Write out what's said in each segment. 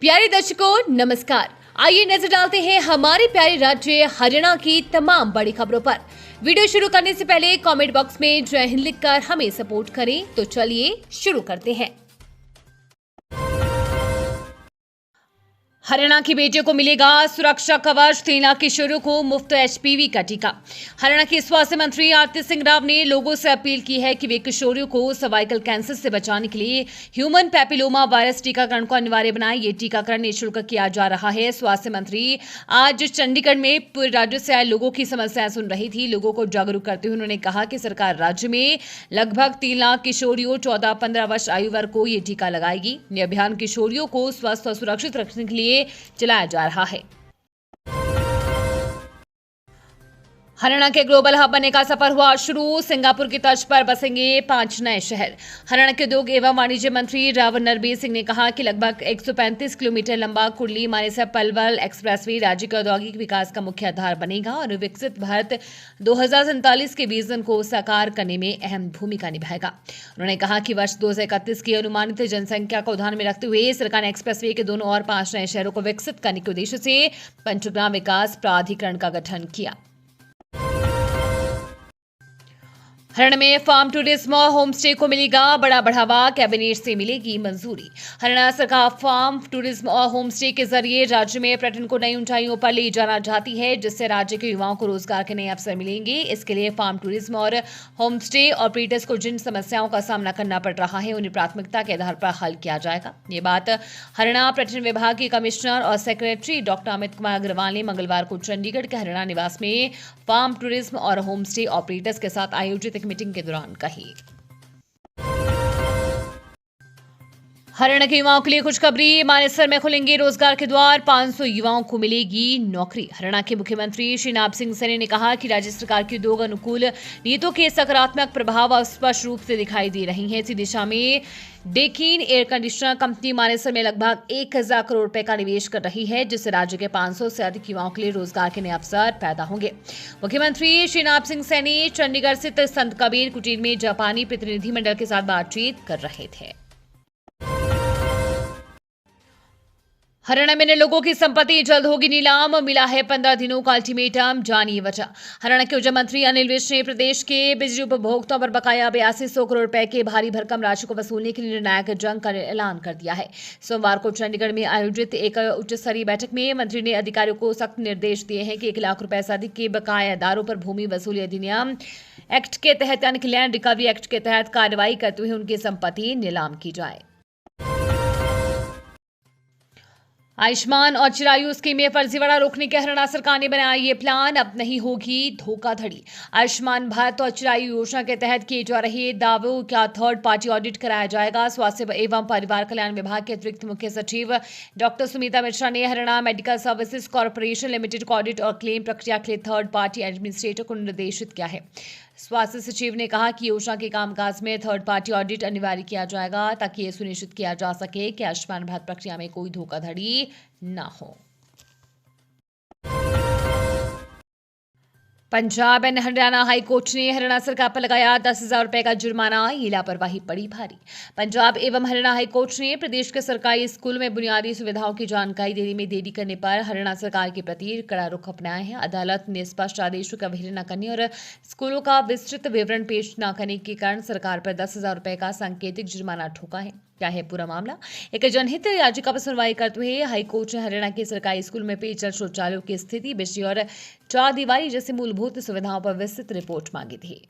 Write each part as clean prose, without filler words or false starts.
प्यारे दर्शकों नमस्कार। आइए नजर डालते हैं हमारे प्यारे राज्य हरियाणा की तमाम बड़ी खबरों पर। वीडियो शुरू करने से पहले कमेंट बॉक्स में जय हिंद लिखकर हमें सपोर्ट करें। तो चलिए शुरू करते हैं। हरियाणा की बेटियों को मिलेगा सुरक्षा कवच, 3 लाख किशोरों को मुफ्त एचपीवी का टीका। हरियाणा के स्वास्थ्य मंत्री आरती सिंह राव ने लोगों से अपील की है कि वे किशोरियों को सर्वाइकल कैंसर से बचाने के लिए ह्यूमन पैपिलोमा वायरस टीकाकरण को अनिवार्य बनाएं। ये टीकाकरण निःशुल्क किया जा रहा है। स्वास्थ्य मंत्री आज चंडीगढ़ में पूरे राज्य से आए लोगों की समस्याएं सुन रही थी। लोगों को जागरूक करते हुए उन्होंने कहा कि सरकार राज्य में लगभग 3 लाख किशोरियों 14-15 वर्ष आयु वर्ग को ये टीका लगाएगी। ये अभियान किशोरियों को स्वस्थ और सुरक्षित रखने के लिए चलाया जा रहा है। हरियाणा के ग्लोबल हब बनने का सफर हुआ शुरू। सिंगापुर की तर्ज पर बसेंगे 5 नए शहर। हरियाणा के उद्योग एवं वाणिज्य मंत्री राव नरबीर सिंह ने कहा कि लगभग 135 किलोमीटर लंबा कुर्ली मानेसर पलवल एक्सप्रेसवे राज्य के औद्योगिक विकास का मुख्य आधार बनेगा और विकसित भारत 2047 के विजन को साकार करने में अहम भूमिका निभाएगा। उन्होंने कहा कि वर्ष 2031 की अनुमानित जनसंख्या को ध्यान में रखते हुए सरकार ने एक्सप्रेसवे के दोनों और 5 नए शहरों को विकसित करने के उद्देश्य से पंचग्राम विकास प्राधिकरण का गठन किया। हरियाणा में फार्म टूरिज्म और होम स्टे को मिलेगा बड़ा बढ़ावा, कैबिनेट से मिलेगी मंजूरी। हरियाणा सरकार फार्म टूरिज्म और होम स्टे के जरिए राज्य में पर्यटन को नई ऊंचाइयों पर ले जाना चाहती है, जिससे राज्य के युवाओं को रोजगार के नए अवसर मिलेंगे। इसके लिए फार्म टूरिज्म और होम स्टे ऑपरेटर्स को जिन समस्याओं का सामना करना पड़ रहा है उन्हें प्राथमिकता के आधार पर हल किया जाएगा। ये बात हरियाणा पर्यटन विभाग के कमिश्नर और सेक्रेटरी डॉक्टर अमित कुमार अग्रवाल ने मंगलवार को चंडीगढ़ के हरियाणा निवास में फार्म टूरिज्म और होम स्टे ऑपरेटर्स के साथ आयोजित मीटिंग के दौरान कही। हरियाणा के युवाओं के लिए खुशखबरी, मानेसर में खुलेंगे रोजगार के द्वार, 500 युवाओं को मिलेगी नौकरी। हरियाणा के मुख्यमंत्री शिनाब सिंह सैनी ने कहा कि राज्य सरकार की उद्योग अनुकूल नीतियों के सकारात्मक प्रभाव स्पष्ट रूप से दिखाई दे रही हैं। इसी दिशा में Deccan air conditioner company Manesar में लगभग 1000 करोड़ रुपए का निवेश कर रही है, जिससे राज्य के 500 से अधिक युवाओं के लिए रोजगार के नए अवसर पैदा होंगे। मुख्यमंत्री शिनाब सिंह सैनी चंडीगढ़ स्थित संत कबीर कुटीर में जापानी प्रतिनिधिमंडल के साथ बातचीत कर रहे थे। हरियाणा में नए लोगों की संपत्ति जल्द होगी नीलाम, मिला है 15 दिनों का अल्टीमेटम, जानिए वजह। हरियाणा के ऊर्जा मंत्री अनिल विज ने प्रदेश के बिजली उपभोक्ताओं पर बकाया 8200 करोड़ रुपए के भारी भरकम राशि को वसूलने के लिए निर्णायक जंग का ऐलान कर दिया है। सोमवार को चंडीगढ़ में आयोजित एक उच्च स्तरीय बैठक में मंत्री ने अधिकारियों को सख्त निर्देश दिए हैं कि 1 लाख रुपए से अधिक के बकायादारों पर भूमि वसूली अधिनियम एक्ट के तहत यानी कि लैंड रिकवरी एक्ट के तहत कार्रवाई करते हुए उनकी संपत्ति नीलाम की जाए। आयुष्मान और चिरायु स्कीम में फर्जीवाड़ा रोकने के हरियाणा सरकार ने बनाया ये प्लान, अब नहीं होगी धोखाधड़ी। आयुष्मान भारत और चिरायु योजना के तहत किए जा रहे दावों का थर्ड पार्टी ऑडिट कराया जाएगा। स्वास्थ्य एवं परिवार कल्याण विभाग के अतिरिक्त मुख्य सचिव डॉक्टर सुमिता मिश्रा ने Haryana medical services corporation limited को ऑडिट और क्लेम प्रक्रिया के लिए थर्ड पार्टी एडमिनिस्ट्रेटर को निर्देशित किया है। स्वास्थ्य सचिव ने कहा कि योजना के कामकाज में थर्ड पार्टी ऑडिट अनिवार्य किया जाएगा, ताकि यह सुनिश्चित किया जा सके कि आयुष्मान भारत प्रक्रिया में कोई धोखाधड़ी न हो। पंजाब एंड हरियाणा हाईकोर्ट ने हरियाणा सरकार पर लगाया 10,000 रुपए का जुर्माना, ये लापरवाही पड़ी भारी। पंजाब एवं हरियाणा हाईकोर्ट ने प्रदेश के सरकारी स्कूल में बुनियादी सुविधाओं की जानकारी देने में देरी करने पर हरियाणा सरकार के प्रति कड़ा रुख अपनाया है। अदालत ने स्पष्ट आदेशों की अवहेलना करने और स्कूलों का विस्तृत विवरण पेश न करने के कारण सरकार पर 10,000 रुपए का सांकेतिक जुर्माना ठोका है। क्या है पूरा मामला? एक जनहित याचिका पर सुनवाई करते हुए हाईकोर्ट ने हरियाणा के सरकारी स्कूल में पेयजल शौचालयों की स्थिति, बिजली और चारदीवारी जैसी मूलभूत सुविधाओं पर विस्तृत रिपोर्ट मांगी थी।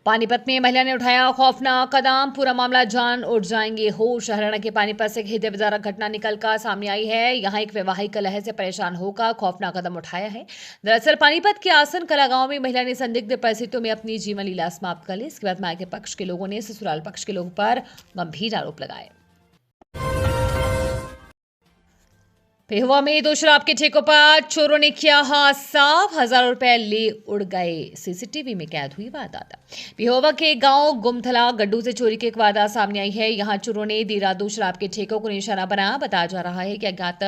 पानीपत में महिला ने उठाया खौफनाक कदम, पूरा मामला जान उड़ जाएंगे होश। हरियाणा के पानीपत से एक हृदय विदारक घटना निकलकर सामने आई है। यहां एक वैवाहिक कलह से परेशान होकर खौफनाक कदम उठाया है। दरअसल पानीपत के आसन कला गांव में महिला ने संदिग्ध परिस्थितियों में अपनी जीवन लीला समाप्त कर ली। इसके बाद मायके पक्ष के लोगों ने ससुराल पक्ष के लोगों पर गंभीर आरोप लगाए। पेहुआ में 2 शराब के ठेकों पर चोरों ने किया हाथ साफ, हजारों रुपए ले उड़ गए, सीसीटीवी में कैद हुई वारदात। पेहुआ के गांव गुमथला गड्ढू से चोरी की एक वारदात सामने आई है। यहां चोरों ने देर रात 2 शराब के ठेकों को निशाना बनाया। बताया जा रहा है कि अज्ञात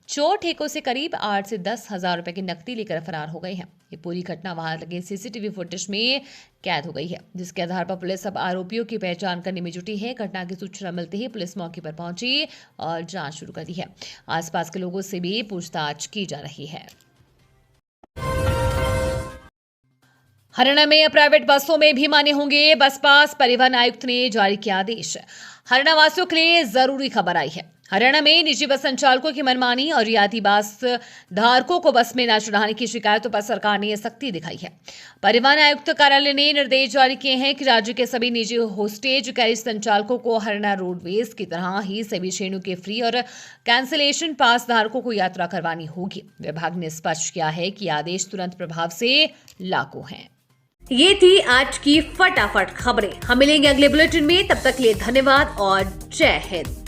चोर ठेकों से करीब 8 से 10 हजार रुपए की नकदी लेकर फरार हो गए हैं। ये पूरी घटना वहां लगे सीसीटीवी फुटेज में कैद हो गई है, जिसके आधार पर पुलिस अब आरोपियों की पहचान करने में जुटी है। घटना की सूचना मिलते ही पुलिस मौके पर पहुंची और जांच शुरू कर दी है। आसपास के लोगों से भी पूछताछ की जा रही है। हरियाणा में प्राइवेट बसों में भी मान्य होंगे बस पास, परिवहन आयुक्त ने जारी किया आदेश। हरियाणा वासियों के लिए जरूरी खबर आई है। हरियाणा में निजी बस संचालकों की मनमानी और रियायती बस धारकों को बस में न चढ़ाने की शिकायतों पर सरकार ने सख्ती दिखाई है। परिवहन आयुक्त कार्यालय ने निर्देश जारी किए हैं कि राज्य के सभी निजी होस्टेज कैरिज संचालकों को हरियाणा रोडवेज की तरह ही सभी श्रेणियों के फ्री और कैंसिलेशन पास धारकों को यात्रा करवानी होगी। विभाग ने स्पष्ट किया है कि आदेश तुरंत प्रभाव से लागू हैं। ये थी आज की फटाफट खबरें। हम मिलेंगे अगले बुलेटिन में, तब तक के लिए धन्यवाद और जय हिंद।